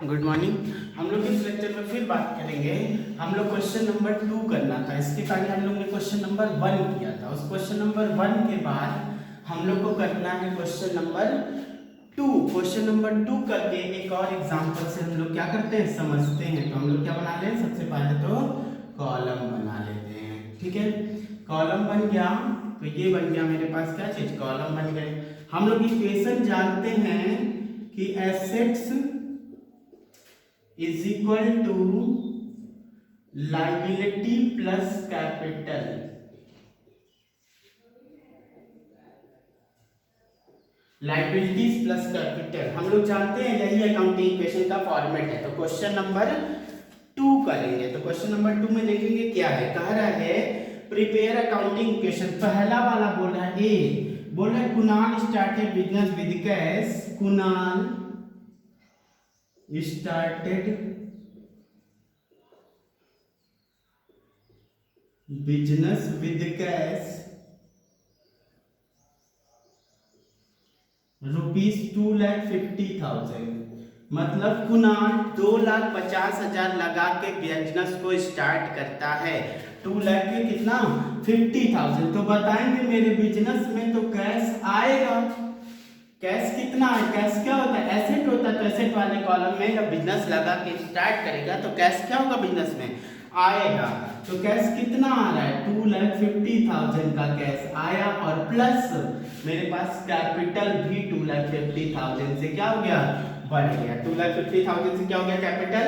Good morning. हम लोग इस लेक्चर में फिर बात करेंगे। हम लोग क्वेश्चन नंबर 2 करना था। इसके पहले हम लोग ने क्वेश्चन नंबर 1 किया था। उस क्वेश्चन नंबर 1 के बाद हम लोग को करना है क्वेश्चन नंबर 2। क्वेश्चन नंबर 2 करके एक और एग्जांपल से हम लोग क्या करते हैं, समझते हैं। तो हम लोग क्या बना लें, सबसे पहले तो कॉलम बना लेते हैं। ठीक है, कॉलम बन गया तो ये बन गया मेरे पास क्या चीज, कॉलम बन गए। हम लोग इक्वेशन जानते हैं कि assets is equal to liability plus capital. Liabilities plus capital हम लोग जानते हैं, यही अकाउंटिंग इक्वेशन का फॉर्मेट है। तो क्वेश्चन नंबर 2 करेंगे। तो क्वेश्चन नंबर 2 में देखेंगे क्या है, कह रहा है प्रिपेयर अकाउंटिंग इक्वेशन। पहला वाला बोल रहा है ए, बोल रहा है Kunal started business with cash. Kunal started business with cash ₹2,50,000। मतलब कुणाल 2,50,000 लगा के बिजनेस को स्टार्ट करता है। 2 लाख के कितना, 50,000। तो बताएंगे मेरे बिजनेस में तो कैश आएगा। कैश कितना है, कैश क्या होता है, एसेट होता है। तो एसेट वाले कॉलम में जब बिजनेस लगा के स्टार्ट करेगा तो कैश क्या होगा, बिजनेस में आएगा। तो कैश कितना आ रहा है, 2,50,000 का कैश आया, और प्लस मेरे पास कैपिटल भी 2,50,000 से क्या हो गया, बढ़ गया। 2,50,000 से क्या हो गया, कैपिटल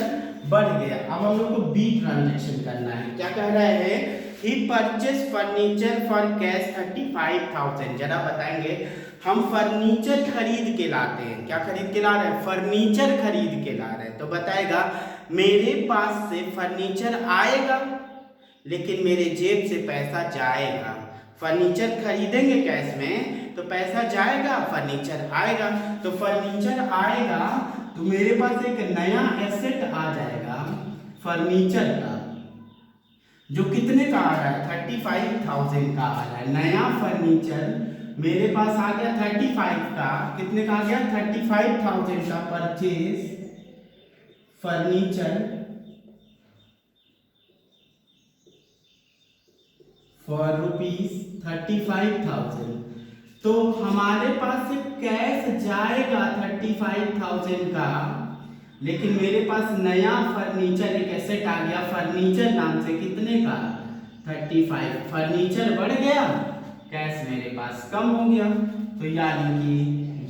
बढ़ गया। अब हम लोग को बी ट्रांजेक्शन करना है। क्या कह रहा है, he purchase furniture for cash 35,000। जरा बताएंगे, हम फर्नीचर खरीद के लाते हैं। क्या खरीद के ला रहे हैं, फर्नीचर खरीद के ला रहे हैं। तो बताएगा मेरे पास से फर्नीचर आएगा लेकिन मेरे जेब से पैसा जाएगा। फर्नीचर खरीदेंगे कैश में तो पैसा जाएगा, फर्नीचर आएगा। तो फर्नीचर आएगा तो मेरे पास एक नया एसेट आ जाएगा फर्नीचर का, जो कितने का आ रहा है, 35,000 का आ रहा है। नया फर्नीचर मेरे पास आ गया 35 का, कितने का आ गया, 35,000 का परचेज फर्नीचर फॉर ₹35,000। तो हमारे पास से कैश जाएगा 35,000 का, लेकिन मेरे पास नया फर्नीचर एक एसेट आ गया फर्नीचर नाम से, कितने का, 35। फर्नीचर बढ़ गया, कैश मेरे पास कम हो गया। तो यानी कि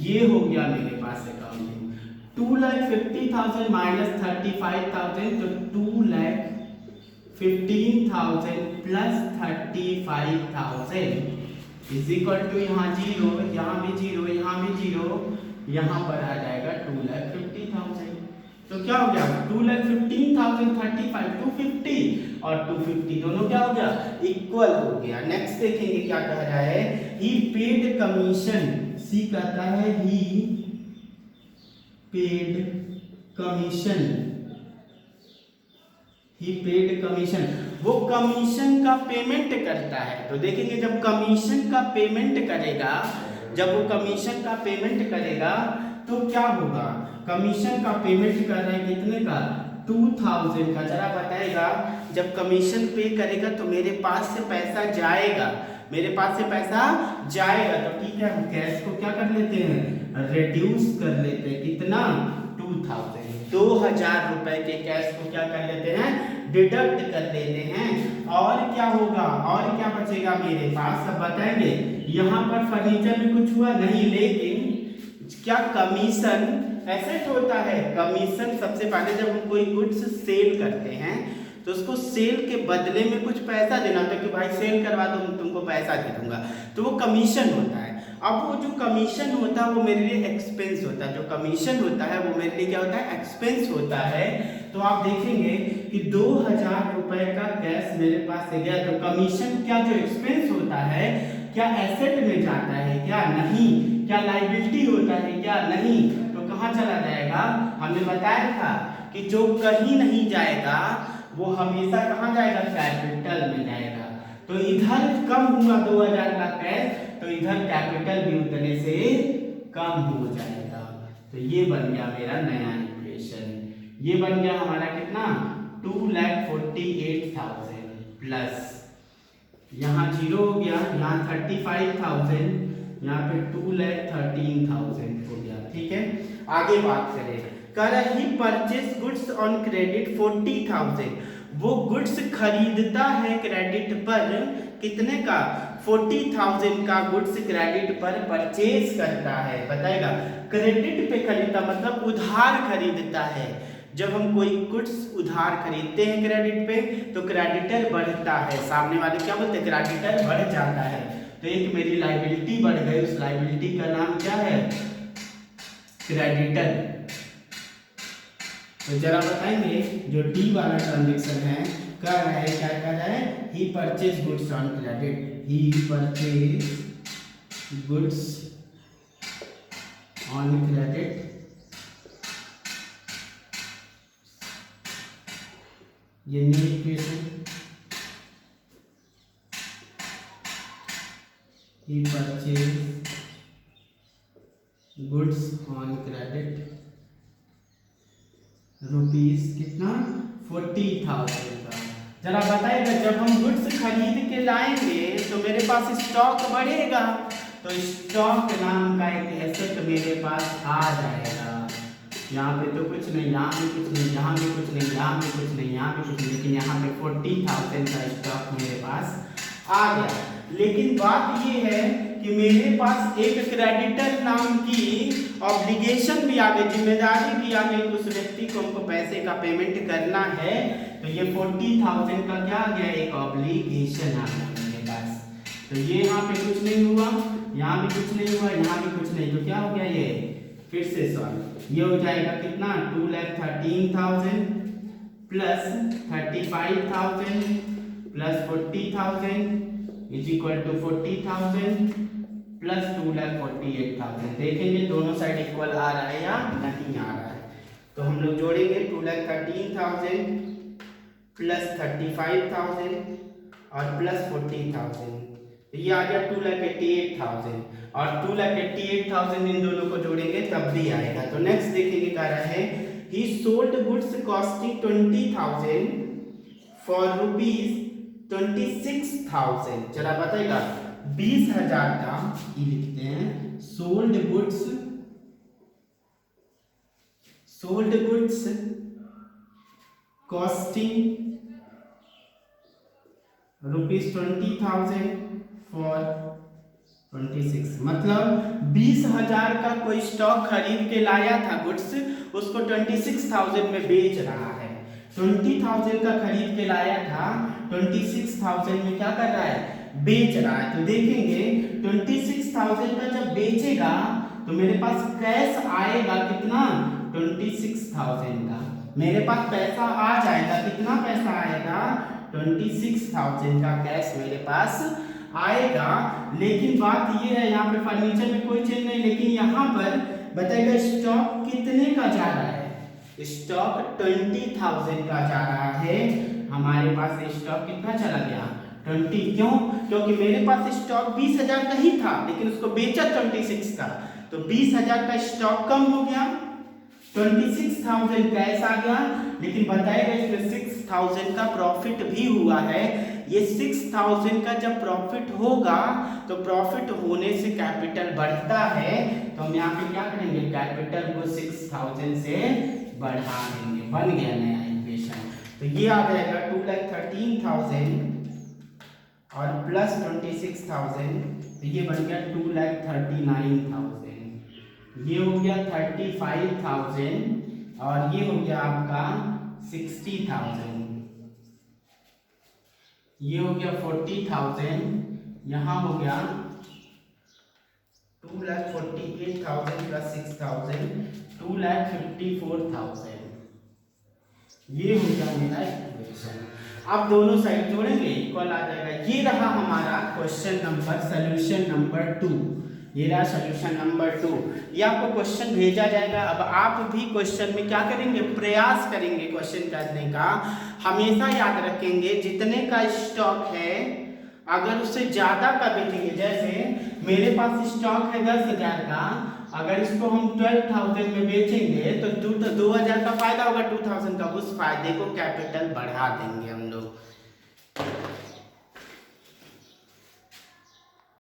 ये हो गया मेरे पास अकाउंटिंग। 2,50,000 माइनस 35,000, तो 2,15,000 प्लस 35,000 इज इक्वल टू, यहाँ जीरो, यहाँ भी जीरो, यहाँ भी जीरो, यहाँ पर आ जाएगा 2,50,000। तो क्या हो गया, 2,15,000, 35, 250 और 250 दोनों क्या हो गया, इक्वल हो गया। नेक्स्ट देखेंगे क्या कह रहा है, ही पेड कमीशन। सी कहता है ही पेड कमीशन। ही पेड कमीशन, वो कमीशन का पेमेंट करता है। तो देखेंगे जब कमीशन का पेमेंट करेगा, जब वो कमीशन का पेमेंट करेगा तो क्या होगा, कमीशन का पेमेंट कर रहा है कितने का, 2,000 का। जरा बताएगा, जब कमीशन पे करेगा तो मेरे पास से पैसा जाएगा, मेरे पास से पैसा जाएगा। तो ठीक है, हम कैश को क्या कर लेते हैं, रिड्यूस कर लेते हैं, कितना, 2,000 रुपए के कैश को क्या कर लेते हैं, डिडक्ट कर लेते हैं। और क्या होगा, और क्या बचेगा मेरे पास, सब बताएंगे। यहाँ पर फर्नीचर में कुछ हुआ नहीं, लेकिन क्या कमीशन एसेट होता है। कमीशन सबसे पहले जब हम कोई गुड्स सेल करते हैं तो उसको सेल के बदले में कुछ पैसा देना होता है कि भाई सेल करवा दो, तुमको पैसा दे दूंगा, तो वो कमीशन होता है। अब वो जो कमीशन होता है वो मेरे लिए एक्सपेंस होता है। जो कमीशन होता है वो मेरे लिए क्या होता है, एक्सपेंस होता है। तो आप देखेंगे कि 2,000 रुपए का कैश मेरे पास से गया, तो कमीशन क्या, जो एक्सपेंस होता है, क्या एसेट में जाता है, क्या नहीं, क्या लायबिलिटी होता है, क्या नहीं, तो कहाँ चला जाएगा। हमने बताया था कि जो कहीं नहीं जाएगा वो हमेशा कहाँ जाएगा, कैपिटल में जाएगा। तो इधर कम हुआ 2,000 का कैश, तो इधर कैपिटल भी उतने से कम हो जाएगा। तो ये बन गया मेरा नया इक्वेशन। ये बन गया हमारा कितना 2,48,000 प्लस यहाँ 0 हो गया, यहाँ 35,000, यहाँ पे 2,13,000 हो गया। ठीक है, आगे बात करें। कर ही परचेस गुड्स ऑन क्रेडिट 40,000, वो गुड्स खरीदता है क्रेडिट पर कितने का 40,000 का गुड्स क्रेडिट पर परचेज करता है। बताएगा क्रेडिट पे खरीदता मतलब उधार खरीदता है। जब हम कोई गुड्स उधार खरीदते हैं क्रेडिट पे तो क्रेडिटर बढ़ता है, सामने वाले क्या बोलते हैं क्रेडिटर बढ़ जाता है। तो एक मेरी लायबिलिटी बढ़ गई, उस लायबिलिटी का नाम क्या है क्रेडिटर। तो जरा बताएंगे जो डी वाला ट्रांजेक्शन है कर रहा है, क्या कर रहा है he purchase goods on credit, he purchase goods on credit ये new equation he purchase goods on credit rupees कितना 40,000 का। जरा बताइएगा जब हम गुड्स खरीद के लाएंगे तो मेरे पास स्टॉक बढ़ेगा, तो स्टॉक नाम का एक एसेट मेरे पास आ जाएगा। यहाँ पे तो कुछ नहीं, यहाँ पे कुछ नहीं, यहाँ पे कुछ नहीं, यहाँ पे कुछ नहीं, यहाँ पे कुछ नहीं, लेकिन यहाँ पे 40,000 का स्टॉक मेरे पास आ गया। लेकिन बात ये है कि मेरे पास एक क्रेडिटर नाम की ऑब्लिगेशन भी आ गई, जिम्मेदारी भी आ गई, उस व्यक्ति को हमको पैसे का पेमेंट करना है। तो ये 40,000 का क्या आ गया एक ऑब्लिगेशन आ गया मेरे पास। तो ये यहाँ पे कुछ नहीं हुआ, यहाँ भी कुछ नहीं हुआ, यहाँ भी कुछ नहीं, तो क्या हो गया ये फिर से सॉल्व, ये हो जाएगा कितना 2,13,000 plus 35,000 plus 40,000 is equal to 40,000 plus 2,48,000। देखेंगे दोनों साइड इक्वल आ रहा है या नहीं आ रहा है। तो हम लोग जोड़ेंगे 2,13,000 प्लस 35,000 और प्लस 40,000, ये आ गया 2,88,000 और 2,88,000 इन दोनों को जोड़ेंगे तब भी आएगा। तो नेक्स्ट देखेंगे क्या रहा है ही sold goods costing 20,000 for rupees 26,000। चला बताएगा 20,000 का ये लिखते हैं sold goods costing rupees 20,000 for 26, मतलब 20,000 का कोई स्टॉक खरीद के लाया था गुड्स, उसको 26,000 में बेच रहा है। 20,000 का खरीद के लाया था, 26,000 में क्या कर रहा है बेच रहा है। तो देखेंगे 26,000 का जब बेचेगा तो मेरे पास कैश आएगा कितना 26,000 का, मेरे पास पैसा आ जाएगा। कितना पैसा आएगा 26,000 का कैश मेरे पास आएगा। लेकिन बात ये है यहाँ पे फर्नीचर में कोई चेंज नहीं, लेकिन यहाँ पर बताएगा स्टॉक कितने का जा रहा है, स्टॉक 20,000 का जा रहा है। हमारे पास स्टॉक कितना चला गया 20, क्यों क्योंकि मेरे पास स्टॉक 20,000 का ही था लेकिन उसको बेचा 26 का, तो 20,000 का स्टॉक कम हो गया, 26,000 कैश आ गया। लेकिन बताएगा इसमें 6,000 का प्रॉफिट भी हुआ है। ये 6,000 का जब प्रॉफिट होगा तो प्रॉफिट होने से कैपिटल बढ़ता है, तो हम यहाँ पे क्या करेंगे कैपिटल को 6,000 से बढ़ा देंगे, बन गया नया इक्वेशन। तो ये आ जाएगा 2,13,000 और प्लस 26,000, तो ये बन गया 2,39,000, ये हो गया 35,000 और ये हो गया आपका 60,000, ये हो गया 40,000, यहाँ हो गया 2,48,000 प्लस 6,000 2,54,000, ये हो गया मेरा इक्वेशन। अब दोनों साइड जोड़ेंगे इक्वल आ जाएगा। ये रहा हमारा क्वेश्चन नंबर सॉल्यूशन नंबर 2, ये रहा सॉल्यूशन नंबर 2। ये आपको क्वेश्चन भेजा जाएगा। अब आप भी क्वेश्चन में क्या करेंगे प्रयास करेंगे क्वेश्चन करने का। हमेशा याद रखेंगे जितने का स्टॉक है अगर उससे ज्यादा का बेचेंगे, जैसे मेरे पास स्टॉक है 10,000 का, अगर इसको हम 12,000 में बेचेंगे तो 2000 का फायदा होगा 2000 का, उस फायदे को कैपिटल बढ़ा देंगे हम लोग।